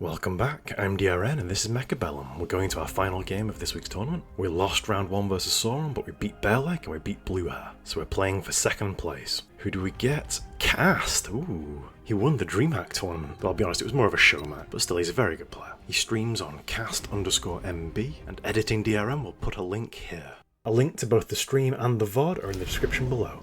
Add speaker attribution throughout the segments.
Speaker 1: Welcome back, I'm DRN and this is Mechabellum. We're going to our final game of this week's tournament. We lost round 1 versus Sauron, but we beat Bearlake and we beat Bluehair. So we're playing for second place. Who do we get? Cast! Ooh. He won the DreamHack tournament, but I'll be honest, it was more of a show match, but still he's a very good player. He streams on cast_MB, and editing DRM will put a link here. A link to both the stream and the VOD are in the description below.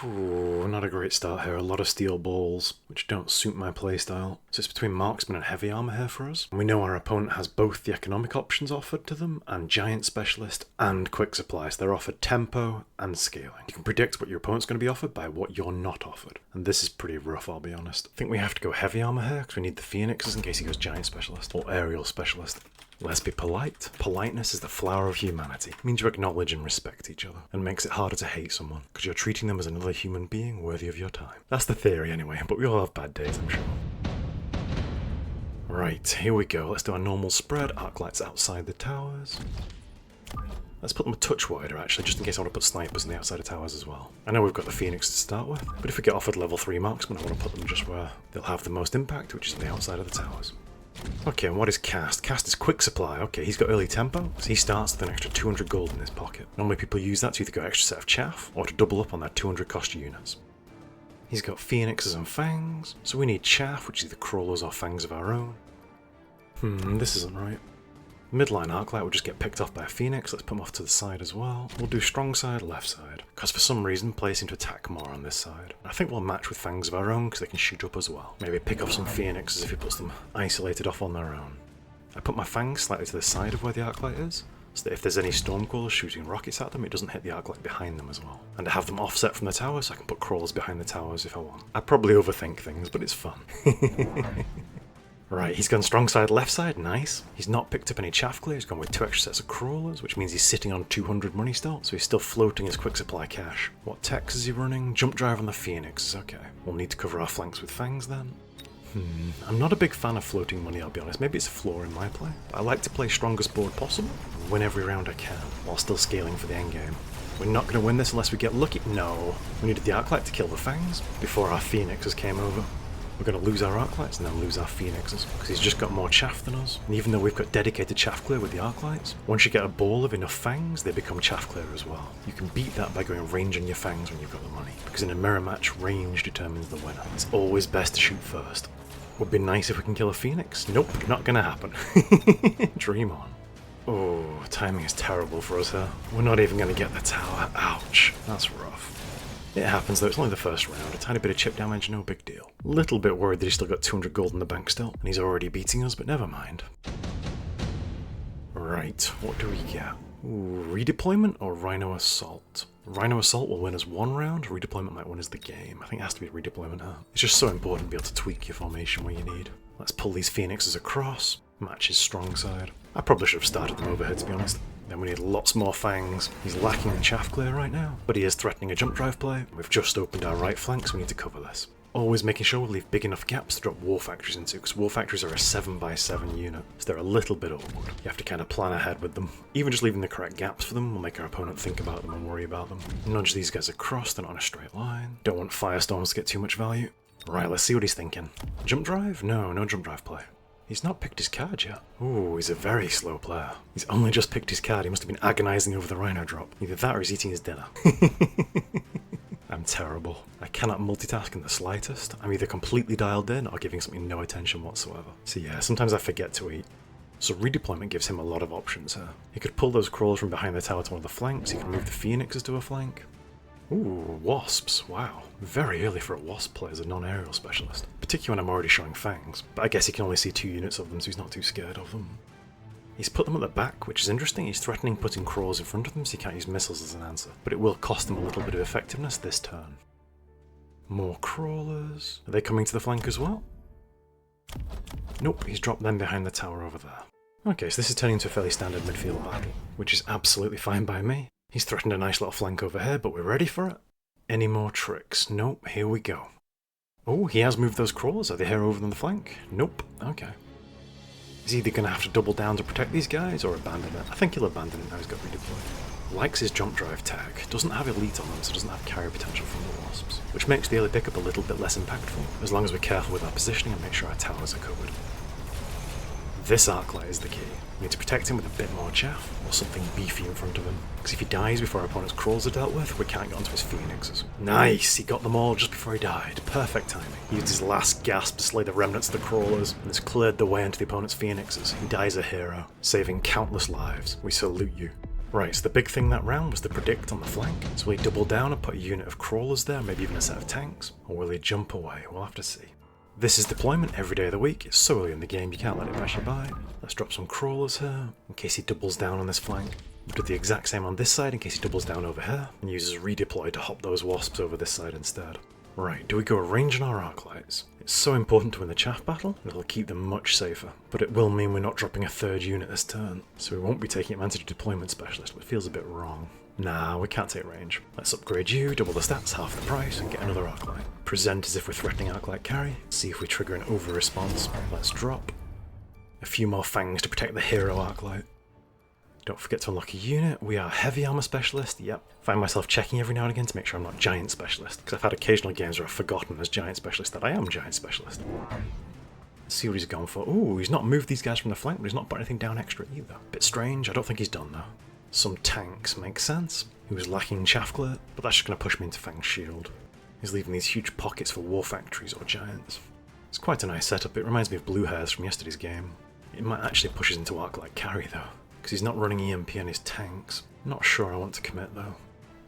Speaker 1: Ooh, not a great start here. A lot of steel balls, which don't suit my playstyle. So it's between marksman and heavy armor here for us. And we know our opponent has both the economic options offered to them, and giant specialist, and quick supply. So they're offered tempo and scaling. You can predict what your opponent's going to be offered by what you're not offered. And this is pretty rough, I'll be honest. I think we have to go heavy armor here, because we need the phoenixes in case he goes giant specialist, or aerial specialist. Let's be polite. Politeness is the flower of humanity. It means you acknowledge and respect each other, and makes it harder to hate someone, because you're treating them as another human being worthy of your time. That's the theory anyway, but we all have bad days, I'm sure. Right, here we go. Let's do our normal spread. Arc lights outside the towers. Let's put them a touch wider, actually, just in case I want to put snipers on the outside of towers as well. I know we've got the Phoenix to start with, but if we get offered level 3 marksmen, I want to put them just where they'll have the most impact, which is on the outside of the towers. Okay, and what is Cast? Cast is quick supply. Okay, he's got early tempo, so he starts with an extra 200 gold in his pocket. Normally people use that to either go extra set of chaff, or to double up on their 200 cost units. He's got phoenixes and fangs, so we need chaff, which is either crawlers or fangs of our own. This isn't right. Midline Arclight will just get picked off by a phoenix. Let's put him off to the side as well. We'll do strong side, left side, because for some reason players seem to attack more on this side. I think we'll match with fangs of our own because they can shoot up as well. Maybe pick off some phoenixes if he puts them isolated off on their own. I put my fangs slightly to the side of where the Arclight is, so that if there's any stormcrawlers shooting rockets at them, it doesn't hit the Arclight behind them as well. And I have them offset from the tower so I can put crawlers behind the towers if I want. I probably overthink things, but it's fun. Right, he's gone strong side, left side, nice. He's not picked up any chaff clear, he's gone with 2 extra sets of crawlers, which means he's sitting on 200 money still, so he's still floating his quick supply cash. What techs is he running? Jump drive on the Phoenix, okay. We'll need to cover our flanks with fangs then. I'm not a big fan of floating money, I'll be honest. Maybe it's a flaw in my play. But I like to play strongest board possible, and win every round I can, while still scaling for the endgame. We're not going to win this unless we get lucky. No, we needed the Arclight to kill the fangs before our Phoenixes came over. We're going to lose our Arclights and then lose our Phoenixes, because he's just got more chaff than us. And even though we've got dedicated chaff clear with the Arclights, once you get a ball of enough fangs, they become chaff clear as well. You can beat that by going range on your fangs when you've got the money, because in a mirror match, range determines the winner. It's always best to shoot first. Would be nice if we can kill a Phoenix. Nope, not going to happen. Dream on. Oh, timing is terrible for us here. We're not even going to get the tower. Ouch, that's rough. It happens though, it's only the first round, a tiny bit of chip damage, no big deal. Little bit worried that he's still got 200 gold in the bank still, and he's already beating us, but never mind. Right, what do we get? Ooh, Redeployment or Rhino Assault? Rhino Assault will win us 1 round, Redeployment might win us the game. I think it has to be a Redeployment here. It's just so important to be able to tweak your formation where you need. Let's pull these Phoenixes across, match his strong side. I probably should have started them over here to be honest. Then we need lots more fangs. He's lacking in chaff clear right now, but he is threatening a jump drive play. We've just opened our right flank, so we need to cover this. Always making sure we leave big enough gaps to drop war factories into, because war factories are a 7x7 unit, so they're a little bit awkward. You have to kind of plan ahead with them. Even just leaving the correct gaps for them will make our opponent think about them and worry about them. Nudge these guys across, they're not on a straight line. Don't want firestorms to get too much value. Right, let's see what he's thinking. Jump drive? No, no jump drive play. He's not picked his card yet. Ooh, he's a very slow player. He's only just picked his card. He must have been agonizing over the Rhino drop. Either that or he's eating his dinner. I'm terrible. I cannot multitask in the slightest. I'm either completely dialed in or giving something no attention whatsoever. So yeah, sometimes I forget to eat. So Redeployment gives him a lot of options here. He could pull those crawlers from behind the tower to one of the flanks. He can move the Phoenixes to a flank. Ooh, wasps, wow. Very early for a wasp play as a non-aerial specialist. Particularly when I'm already showing fangs, but I guess he can only see 2 units of them, so he's not too scared of them. He's put them at the back, which is interesting. He's threatening putting crawlers in front of them, so he can't use missiles as an answer. But it will cost him a little bit of effectiveness this turn. More crawlers. Are they coming to the flank as well? Nope, he's dropped them behind the tower over there. Okay, so this is turning into a fairly standard midfield battle, which is absolutely fine by me. He's threatened a nice little flank over here, but we're ready for it. Any more tricks? Nope, here we go. Oh, he has moved those crawlers. Are they here over on the flank? Nope, okay. He's either going to have to double down to protect these guys or abandon it. I think he'll abandon it now he's got redeployed. Likes his jump drive tag. Doesn't have elite on them, so doesn't have carry potential from the wasps. Which makes the early pickup a little bit less impactful, as long as we're careful with our positioning and make sure our towers are covered. This Arclight is the key. We need to protect him with a bit more chaff, or something beefy in front of him. Because if he dies before our opponent's crawls are dealt with, we can't get onto his phoenixes. Nice! He got them all just before he died. Perfect timing. He used his last gasp to slay the remnants of the crawlers, and has cleared the way into the opponent's phoenixes. He dies a hero, saving countless lives. We salute you. Right, so the big thing that round was the predict on the flank. So will he double down and put a unit of crawlers there, maybe even a set of tanks? Or will he jump away? We'll have to see. This is deployment every day of the week. It's so early in the game, you can't let it pass you by. Let's drop some crawlers here, in case he doubles down on this flank. We'll do the exact same on this side, in case he doubles down over here, and uses redeploy to hop those wasps over this side instead. Right, do we go range on our Arclights? It's so important to win the chaff battle, and it'll keep them much safer. But it will mean we're not dropping a third unit this turn, so we won't be taking advantage of deployment specialist, which feels a bit wrong. Nah, we can't take range. Let's upgrade you, double the stats, half the price, and get another Arclight. Present as if we're threatening Arclight carry. See if we trigger an over response. Let's drop. A few more fangs to protect the hero Arclight. Don't forget to unlock a unit. We are heavy armor specialist, yep. Find myself checking every now and again to make sure I'm not giant specialist, because I've had occasional games where I've forgotten as giant specialist that I am giant specialist. Let's see what he's gone for. Ooh, he's not moved these guys from the flank, but he's not put anything down extra either. Bit strange, I don't think he's done though. Some tanks make sense. He was lacking chaff clear, but that's just going to push me into Fang's shield. He's leaving these huge pockets for war factories or giants. It's quite a nice setup. It reminds me of Blue Hairs from yesterday's game. It might actually push us into Arclight carry though, because he's not running EMP on his tanks. Not sure I want to commit though.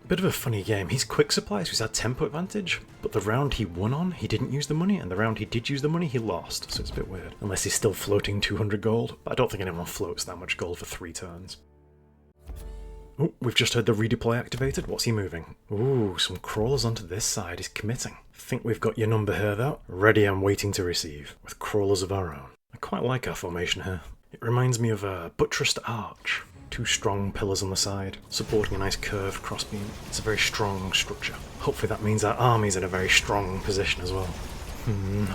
Speaker 1: Bit of a funny game. He's quick supply, so he's had tempo advantage, but the round he won on, he didn't use the money, and the round he did use the money, he lost, so it's a bit weird. Unless he's still floating 200 gold, but I don't think anyone floats that much gold for 3 turns. Oh, we've just heard the redeploy activated. What's he moving? Ooh, some crawlers onto this side. He's committing. Think we've got your number here though. Ready and waiting to receive, with crawlers of our own. I quite like our formation here. It reminds me of a buttressed arch. 2 strong pillars on the side, supporting a nice curved crossbeam. It's a very strong structure. Hopefully that means our army's in a very strong position as well.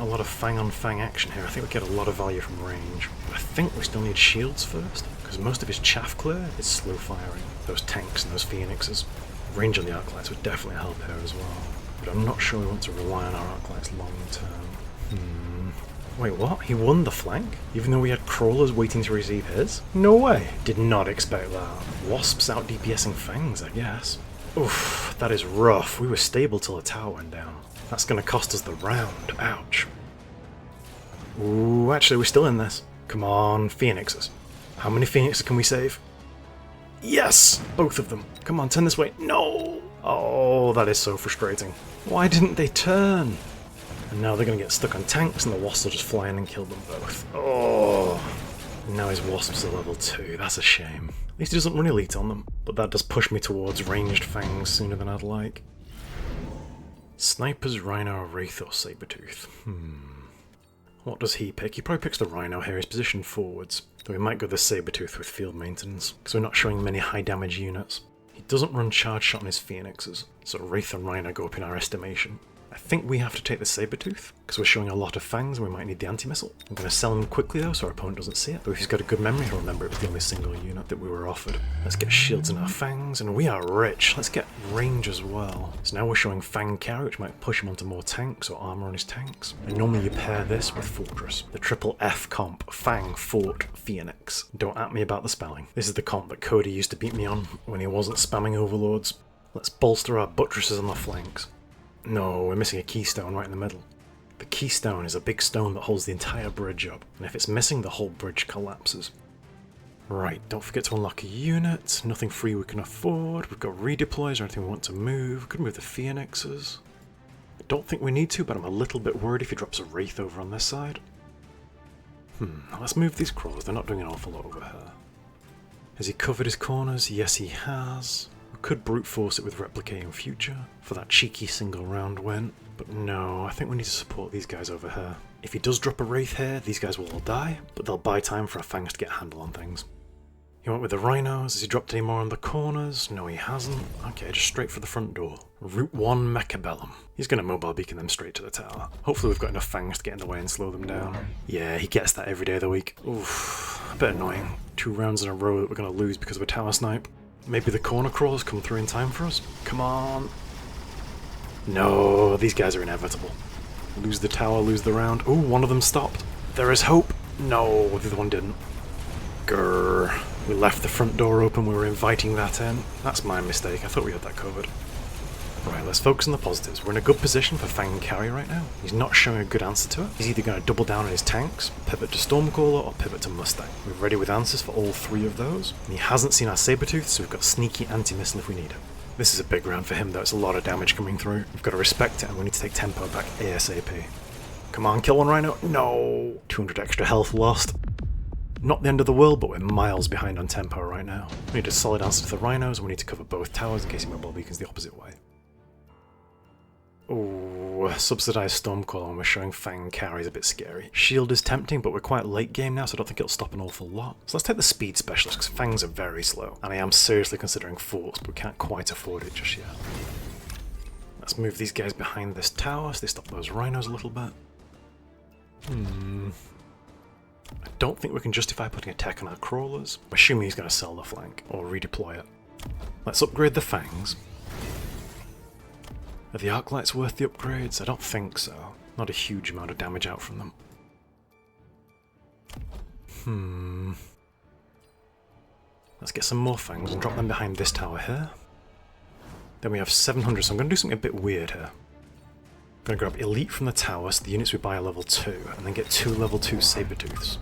Speaker 1: A lot of fang on fang action here. I think we get a lot of value from range. But I think we still need shields first, because most of his chaff clear is slow firing. Those tanks and those phoenixes. Range on the Arclights would definitely help here as well. But I'm not sure we want to rely on our Arclights long term. Wait, what? He won the flank? Even though we had crawlers waiting to receive his? No way! Did not expect that. Wasps out DPSing fangs, I guess. Oof, that is rough. We were stable till the tower went down. That's gonna cost us the round. Ouch. Ooh, actually we're still in this. Come on, phoenixes. How many phoenixes can we save? Yes! Both of them. Come on, turn this way. No! Oh, that is so frustrating. Why didn't they turn? And now they're going to get stuck on tanks and the wasps will just fly in and kill them both. Oh! Now his wasps are level 2. That's a shame. At least he doesn't run elite on them. But that does push me towards ranged fangs sooner than I'd like. Snipers, Rhino, Wraith or Sabertooth? What does he pick? He probably picks the Rhino here. He's positioned forwards. Though we might go the Sabertooth with field maintenance, because we're not showing many high damage units. He doesn't run charge shot on his phoenixes, so Wraith and Rhino go up in our estimation. I think we have to take the Sabertooth, because we're showing a lot of fangs and we might need the anti-missile. I'm going to sell him quickly though, so our opponent doesn't see it. Though if he's got a good memory, he'll remember it was the only single unit that we were offered. Let's get shields in our fangs, and we are rich. Let's get range as well. So now we're showing fang carry, which might push him onto more tanks or armor on his tanks. And normally you pair this with Fortress. The triple F comp, Fang, Fort, Phoenix. Don't at me about the spelling. This is the comp that Cody used to beat me on when he wasn't spamming overlords. Let's bolster our buttresses on the flanks. No, we're missing a keystone right in the middle. The keystone is a big stone that holds the entire bridge up, and if it's missing, the whole bridge collapses. Right, don't forget to unlock a unit. Nothing free we can afford. We've got redeploys or anything we want to move. We could move the phoenixes. I don't think we need to, but I'm a little bit worried if he drops a wraith over on this side. Let's move these crawlers. They're not doing an awful lot over here. Has he covered his corners? Yes, he has. We could brute force it with Replicate in future for that cheeky single round win, but no, I think we need to support these guys over here. If he does drop a Wraith here, these guys will all die, but they'll buy time for our fangs to get a handle on things. He went with the rhinos. Has he dropped any more on the corners? No, he hasn't. Okay, just straight for the front door. Route 1 Mechabellum. He's going to mobile beacon them straight to the tower. Hopefully we've got enough fangs to get in the way and slow them down. Yeah, he gets that every day of the week. Oof, a bit annoying. 2 rounds in a row that we're going to lose because of a tower snipe. Maybe the corner crawlers come through in time for us? Come on. No, these guys are inevitable. Lose the tower, lose the round. Ooh, one of them stopped. There is hope. No, the other one didn't. Grrr. We left the front door open, we were inviting that in. That's my mistake, I thought we had that covered. Right, let's focus on the positives. We're in a good position for Fang and Carry right now. He's not showing a good answer to it. He's either going to double down on his tanks, pivot to Stormcaller, or pivot to Mustang. We're ready with answers for all three of those. And he hasn't seen our Sabertooth, so we've got sneaky anti-missile if we need it. This is a big round for him though, it's a lot of damage coming through. We've got to respect it and we need to take tempo back ASAP. Come on, kill one rhino. No! 200 extra health lost. Not the end of the world, but we're miles behind on tempo right now. We need a solid answer to the rhinos, and we need to cover both towers in case he mobile beacons the opposite way. Ooh, subsidized Stormcaller when we're showing Fang Carry is a bit scary. Shield is tempting, but we're quite late game now, so I don't think it'll stop an awful lot. So let's take the Speed Specialist, because Fangs are very slow, and I am seriously considering Forts, but we can't quite afford it just yet. Let's move these guys behind this tower, so they stop those rhinos a little bit. I don't think we can justify putting a tech on our crawlers. I'm assuming he's going to sell the flank, or redeploy it. Let's upgrade the Fangs. Are the arc lights worth the upgrades? I don't think so. Not a huge amount of damage out from them. Let's get some more Fangs and drop them behind this tower here. Then we have 700, so I'm going to do something a bit weird here. I'm going to grab Elite from the tower, so the units we buy are level 2, and then get 2 level 2 Sabertooths.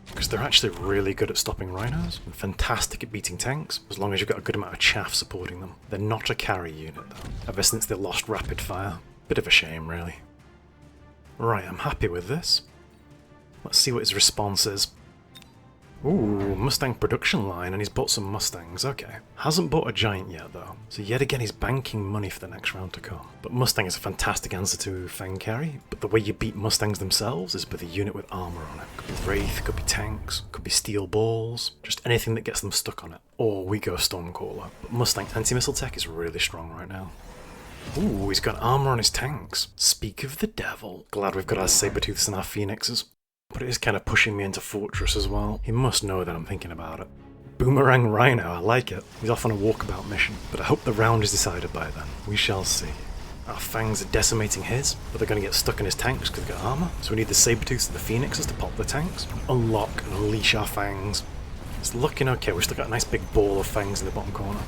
Speaker 1: Because they're actually really good at stopping rhinos, and fantastic at beating tanks, as long as you've got a good amount of chaff supporting them. They're not a carry unit though, ever since they lost rapid fire. Bit of a shame really. Right, I'm happy with this. Let's see what his response is. Ooh, Mustang production line, and he's bought some Mustangs, okay. Hasn't bought a Giant yet though, so yet again he's banking money for the next round to come. But Mustang is a fantastic answer to Fang Carry, but the way you beat Mustangs themselves is with a unit with armour on it. Could be Wraith, could be tanks, could be steel balls, just anything that gets them stuck on it. Or we go Stormcaller, but Mustang anti-missile tech is really strong right now. Ooh, he's got armour on his tanks. Speak of the devil. Glad we've got our Sabertooths and our Phoenixes. But it is kind of pushing me into Fortress as well. He must know that I'm thinking about it. Boomerang Rhino, I like it. He's off on a walkabout mission. But I hope the round is decided by then. We shall see. Our Fangs are decimating his, but they're going to get stuck in his tanks because they've got armour. So we need the Sabertooths and the Phoenixes to pop the tanks. Unlock and unleash our Fangs. It's looking okay. We've still got a nice big ball of Fangs in the bottom corner.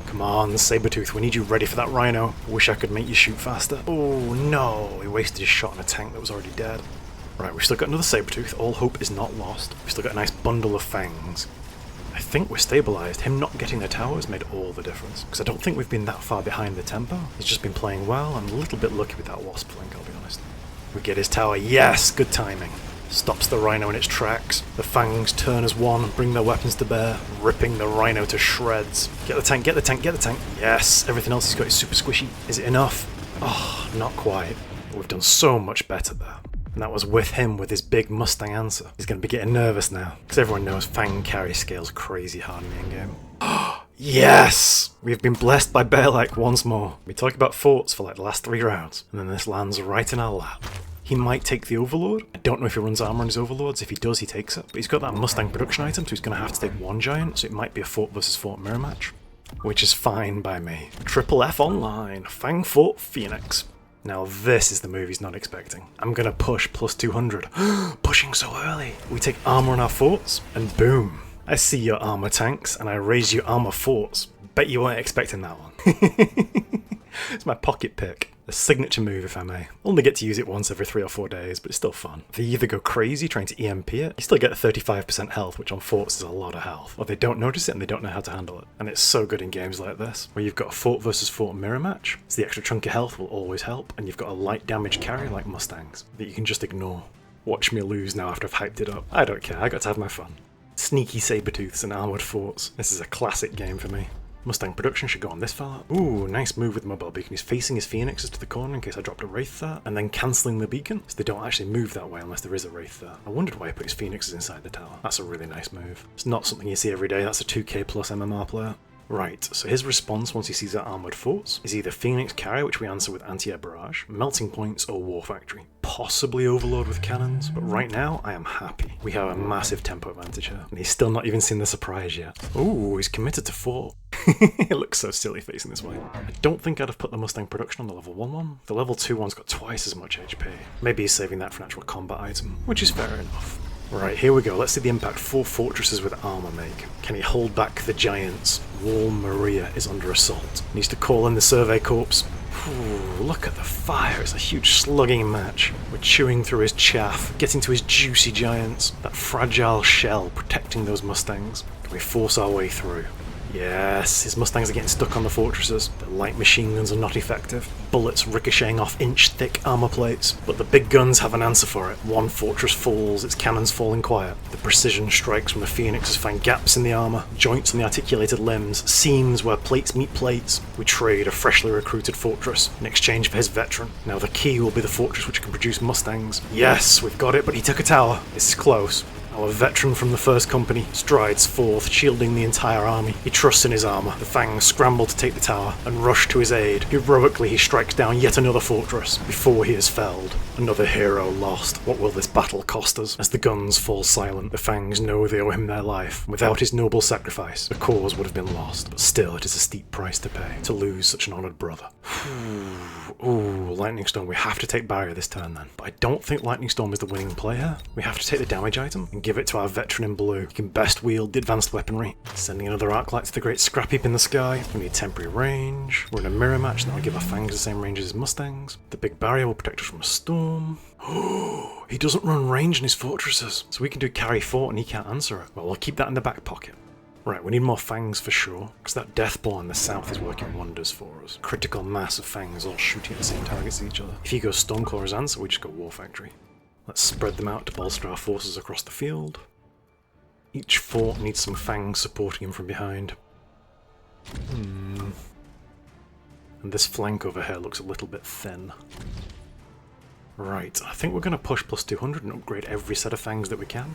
Speaker 1: Come on, Sabertooth, we need you ready for that Rhino. Wish I could make you shoot faster. Oh no, he wasted his shot on a tank that was already dead. Right, we've still got another Sabertooth, all hope is not lost. We've still got a nice bundle of Fangs. I think we're stabilised. Him not getting the tower has made all the difference. Because I don't think we've been that far behind the tempo. He's just been playing well. I'm a little bit lucky with that Wasp flank, I'll be honest. We get his tower. Yes! Good timing. Stops the Rhino in its tracks. The Fangs turn as one, bring their weapons to bear, ripping the Rhino to shreds. Get the tank, get the tank, get the tank. Yes! Everything else he's got is super squishy. Is it enough? Oh, not quite. But we've done so much better there. And that was with him with his big Mustang answer. He's going to be getting nervous now, because everyone knows Fang Carry scales crazy hard in the endgame. Yes! We've been blessed by Bear-like once more. We talk about forts for like the last 3 rounds, and then this lands right in our lap. He might take the Overlord. I don't know if he runs armor on his Overlords. If he does, he takes it. But he's got that Mustang production item, so he's going to have to take 1 Giant, so it might be a fort versus fort mirror match. Which is fine by me. Triple F online. Fang Fort Phoenix. Now this is the move he's not expecting. I'm gonna push plus 200. Pushing so early. We take armor on our forts, and boom. I see your armor tanks, and I raise your armor forts. Bet you weren't expecting that one. It's my pocket pick. A signature move, if I may. Only get to use it once every 3 or 4 days, but it's still fun. They either go crazy trying to EMP it, you still get 35% health, which on forts is a lot of health, or they don't notice it and they don't know how to handle it. And it's so good in games like this, where you've got a fort versus fort mirror match, so the extra chunk of health will always help, and you've got a light damage carry like Mustangs, that you can just ignore. Watch me lose now after I've hyped it up. I don't care, I got to have my fun. Sneaky Sabertooths and armoured forts. This is a classic game for me. Mustang production should go on this fella. Ooh, nice move with the mobile beacon. He's facing his Phoenixes to the corner in case I dropped a Wraith there, and then cancelling the beacon, so they don't actually move that way unless there is a Wraith there. I wondered why he put his Phoenixes inside the tower. That's a really nice move. It's not something you see every day. That's a 2k plus MMR player. Right, so his response once he sees our armoured forts is either Phoenix Carrier, which we answer with anti-air barrage, Melting Points, or War Factory. Possibly Overlord with cannons, but right now I am happy. We have a massive tempo advantage here, and he's still not even seen the surprise yet. Ooh, he's committed to 4. It looks so silly facing this way. I don't think I'd have put the Mustang production on the level 1 one. The level 2 one's got twice as much HP. Maybe he's saving that for an actual combat item, which is fair enough. Right, here we go. Let's see the impact 4 fortresses with armor make. Can he hold back the giants? Wall Maria is under assault. Needs to call in the survey corps. Ooh, look at the fire. It's a huge slugging match. We're chewing through his chaff, getting to his juicy giants. That fragile shell protecting those Mustangs. Can we force our way through? Yes, his Mustangs are getting stuck on the fortresses. The light machine guns are not effective. Bullets ricocheting off inch-thick armor plates. But the big guns have an answer for it. One fortress falls, its cannons falling quiet. The precision strikes from the Phoenixes find gaps in the armor, joints in the articulated limbs, seams where plates meet plates. We trade a freshly recruited fortress in exchange for his veteran. Now the key will be the fortress which can produce Mustangs. Yes, we've got it, but he took a tower. This is close. Our veteran from the first company strides forth, shielding the entire army. He trusts in his armor. The Fangs scramble to take the tower and rush to his aid. Heroically, he strikes down yet another fortress before he is felled. Another hero lost. What will this battle cost us? As the guns fall silent, the Fangs know they owe him their life. Without his noble sacrifice, the cause would have been lost. But still, it is a steep price to pay, to lose such an honored brother. Ooh, Lightning Storm. We have to take barrier this turn then. But I don't think Lightning Storm is the winning play here. We have to take the damage item and give it to our veteran in blue. He can best wield the advanced weaponry. Sending another Arclight to the great scrap heap in the sky. We need temporary range. We're in a mirror match that will give our Fangs the same range as his Mustangs. The big barrier will protect us from a storm. Oh, he doesn't run range in his fortresses, so we can do carry fort and he can't answer it. Well, we'll keep that in the back pocket. Right, we need more Fangs for sure, because that Deathball in the south is working wonders for us. Critical mass of Fangs all shooting at the same targets as each other. If he goes Stormclaw as answer, we just go War Factory. Let's spread them out to bolster our forces across the field. Each fort needs some Fangs supporting him from behind. And this flank over here looks a little bit thin. Right, I think we're going to push plus 200 and upgrade every set of Fangs that we can.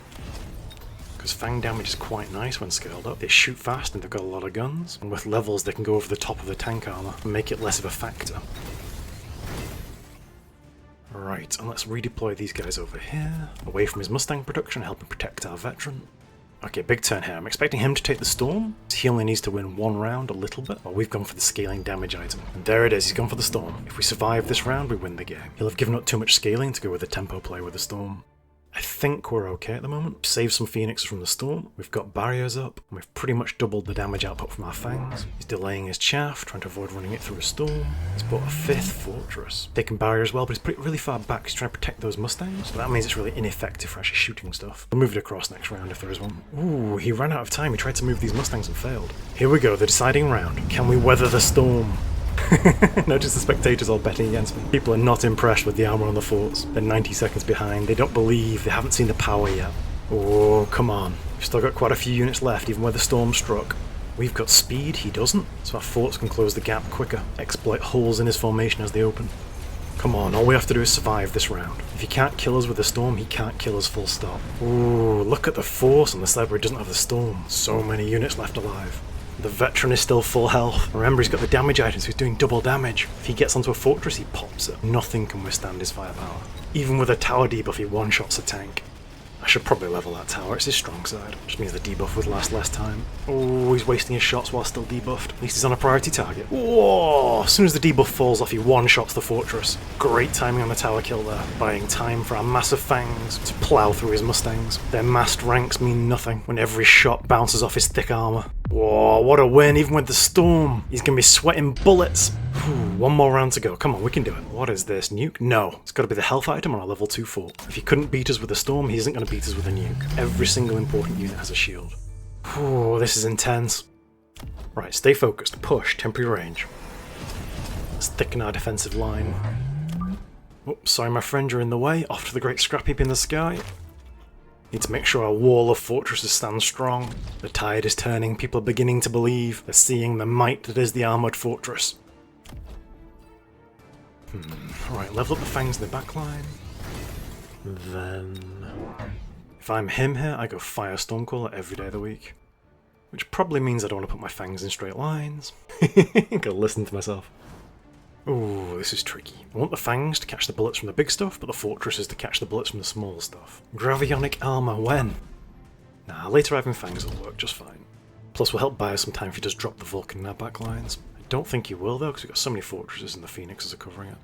Speaker 1: Because Fang damage is quite nice when scaled up. They shoot fast and they've got a lot of guns, and with levels they can go over the top of the tank armor and make it less of a factor. Right, and let's redeploy these guys over here, away from his Mustang production, helping protect our veteran. Okay, big turn here. I'm expecting him to take the storm. He only needs to win one round a little bit, while we've gone for the scaling damage item. And there it is, he's gone for the storm. If we survive this round, we win the game. He'll have given up too much scaling to go with the tempo play with the storm. I think we're okay at the moment. Save some Phoenixes from the storm. We've got barriers up, and we've pretty much doubled the damage output from our Fangs. He's delaying his chaff, trying to avoid running it through a storm. He's bought a 5th fortress. Taking barrier as well, but he's put it really far back. He's trying to protect those Mustangs, so that means it's really ineffective for actually shooting stuff. We'll move it across next round if there is one. Ooh, he ran out of time. He tried to move these Mustangs and failed. Here we go, the deciding round. Can we weather the storm? Notice the spectators all betting against me. People are not impressed with the armor on the forts. They're 90 seconds behind. They don't believe. They haven't seen the power yet. Oh, come on. We've still got quite a few units left, even where the storm struck. We've got speed, he doesn't. So our forts can close the gap quicker. Exploit holes in his formation as they open. Come on, all we have to do is survive this round. If he can't kill us with the storm, he can't kill us full stop. Ooh, look at the force on the side where he doesn't have the storm. So many units left alive. The veteran is still full health. Remember, he's got the damage items, so he's doing double damage. If he gets onto a fortress, he pops it. Nothing can withstand his firepower. Even with a tower debuff, he one-shots a tank. I should probably level that tower, it's his strong side. Which means the debuff would last less time. Oh, he's wasting his shots while still debuffed. At least he's on a priority target. Whoa! As soon as the debuff falls off, he one-shots the fortress. Great timing on the tower kill there, buying time for our massive Fangs to plough through his Mustangs. Their massed ranks mean nothing when every shot bounces off his thick armor. Whoa, what a win, even with the storm. He's gonna be sweating bullets. One more round to go. Come on, we can do it. What is this? Nuke? No. It's got to be the health item on our level 2 fort. If he couldn't beat us with a storm, he isn't going to beat us with a nuke. Every single important unit has a shield. This is intense. Right, stay focused. Push. Temporary range. Let's thicken our defensive line. Oops, sorry my friend, you're in the way. Off to the great scrap heap in the sky. Need to make sure our wall of fortresses stands strong. The tide is turning. People are beginning to believe. They're seeing the might that is the armoured fortress. Right, level up the Fangs in the backline. Then, if I'm him here, I go fire Stormcaller every day of the week. Which probably means I don't want to put my fangs in straight lines. Gotta listen to myself. Ooh, this is tricky. I want the fangs to catch the bullets from the big stuff, but the fortresses to catch the bullets from the small stuff. Gravionic armor when? Nah, later having fangs will work just fine. Plus will help buy us some time if he does drop the Vulcan in our backlines. I don't think he will though, because we've got so many fortresses and the Phoenixes are covering it.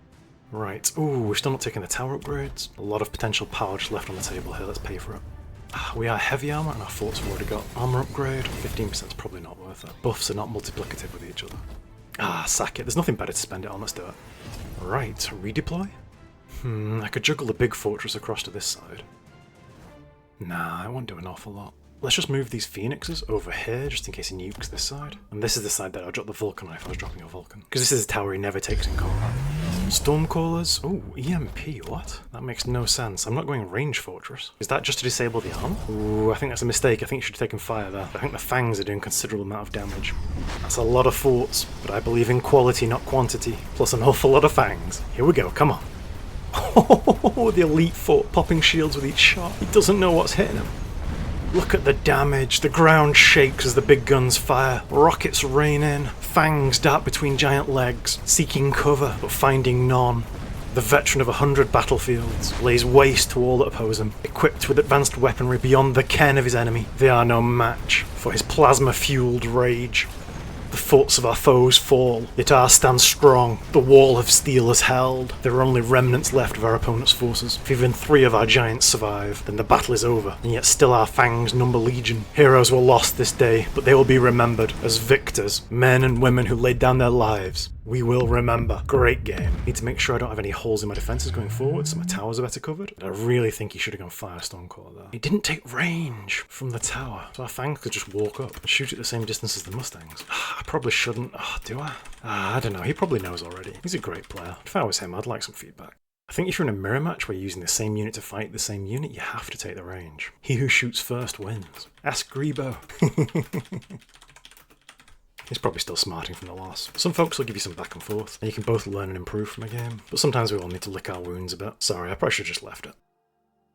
Speaker 1: Right, ooh, we're still not taking the tower upgrades. A lot of potential power just left on the table here, let's pay for it. We are heavy armor and our forts have already got armor upgrade. 15% is probably not worth it. Buffs are not multiplicative with each other. Sack it. There's nothing better to spend it on. Let's do it. Right, redeploy? I could juggle the big fortress across to this side. Nah, I won't do an awful lot. Let's just move these Phoenixes over here, just in case he nukes this side. And this is the side that I'll drop the Vulcan on if I was dropping a Vulcan. Because this is a tower he never takes in combat. Stormcallers? Oh, EMP, what? That makes no sense. I'm not going range fortress. Is that just to disable the armor? Ooh, I think that's a mistake. I think you should have taken fire there. I think the fangs are doing a considerable amount of damage. That's a lot of forts, but I believe in quality, not quantity. Plus an awful lot of fangs. Here we go, come on. Oh, the elite fort popping shields with each shot. He doesn't know what's hitting him. Look at the damage, the ground shakes as the big guns fire, rockets rain in, fangs dart between giant legs, seeking cover but finding none. The veteran of 100 battlefields lays waste to all that oppose him, equipped with advanced weaponry beyond the ken of his enemy. They are no match for his plasma-fueled rage. The forts of our foes fall, yet ours stand strong. The wall of steel is held. There are only remnants left of our opponent's forces. If even 3 of our giants survive, then the battle is over, and yet still our fangs number legion. Heroes were lost this day, but they will be remembered as victors, men and women who laid down their lives. We will remember. Great game. Need to make sure I don't have any holes in my defences going forward, so my towers are better covered. I really think he should have gone Firestormcaller there. He didn't take range from the tower, so our fangs could just walk up and shoot at the same distance as the Mustangs. I probably shouldn't. Do I? I don't know. He probably knows already. He's a great player. If I was him, I'd like some feedback. I think if you're in a mirror match where you're using the same unit to fight the same unit, you have to take the range. He who shoots first wins. Ask Grebo. He's probably still smarting from the loss. Some folks will give you some back and forth, and you can both learn and improve from a game, but sometimes we all need to lick our wounds a bit. Sorry, I probably should have just left it.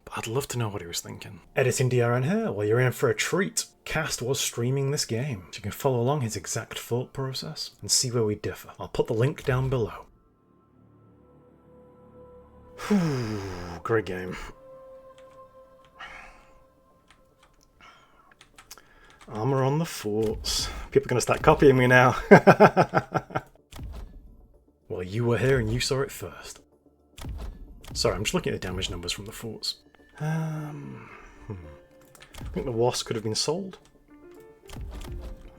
Speaker 1: But I'd love to know what he was thinking. Editing DRN here, well, you're in for a treat. Cast was streaming this game, so you can follow along his exact thought process and see where we differ. I'll put the link down below. Whew, great game. Armor on the forts. People are going to start copying me now. Well, you were here and you saw it first. Sorry, I'm just looking at the damage numbers from the forts. I think the Wasp could have been sold.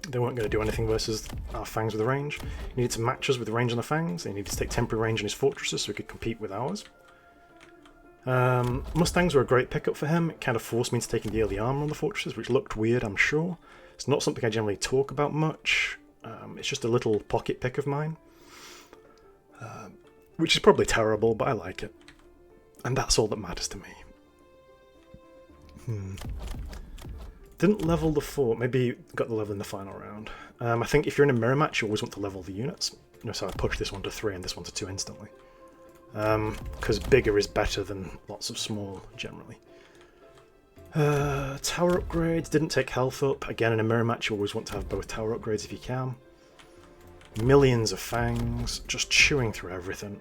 Speaker 1: They weren't going to do anything versus our fangs with the range. He needed to match us with the range on the fangs. He needed to take temporary range on his fortresses so he could compete with ours. Mustangs were a great pickup for him. It kind of forced me into taking the early armor on the fortresses, which looked weird, I'm sure. It's not something I generally talk about much. It's just a little pocket pick of mine. Which is probably terrible, but I like it. And that's all that matters to me. Didn't level the fort. Maybe got the level in the final round. I think if you're in a mirror match, you always want to level the units. So I push this one to 3 and this one to 2 instantly. Because bigger is better than lots of small, generally. Tower upgrades, didn't take health up. Again, in a mirror match, you always want to have both tower upgrades if you can. Millions of fangs, just chewing through everything.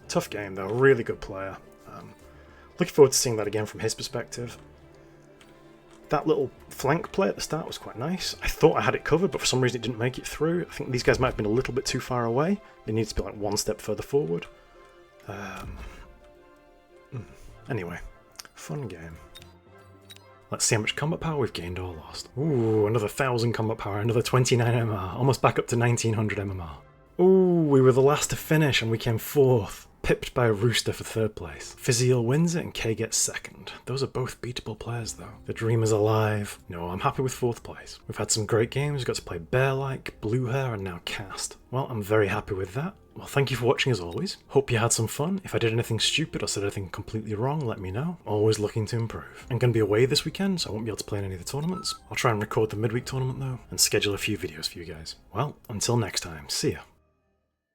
Speaker 1: Tough game, though. Really good player. Looking forward to seeing that again from his perspective. That little flank play at the start was quite nice. I thought I had it covered, but for some reason it didn't make it through. I think these guys might have been a little bit too far away. They needed to be like one step further forward. Anyway, fun game. Let's see how much combat power we've gained or lost. Ooh, another 1,000 combat power, another 29 MMR, almost back up to 1900 MMR. Ooh, we were the last to finish and we came 4th. Pipped by a Rooster for 3rd place. Physiel wins it and Kay gets 2nd. Those are both beatable players though. The dream is alive. No, I'm happy with 4th place. We've had some great games, we've got to play Bear-like, Blue Hair and now Cast. Well, I'm very happy with that. Well, thank you for watching as always. Hope you had some fun. If I did anything stupid or said anything completely wrong, let me know. Always looking to improve. I'm going to be away this weekend, so I won't be able to play in any of the tournaments. I'll try and record the midweek tournament though, and schedule a few videos for you guys. Well, until next time, see ya.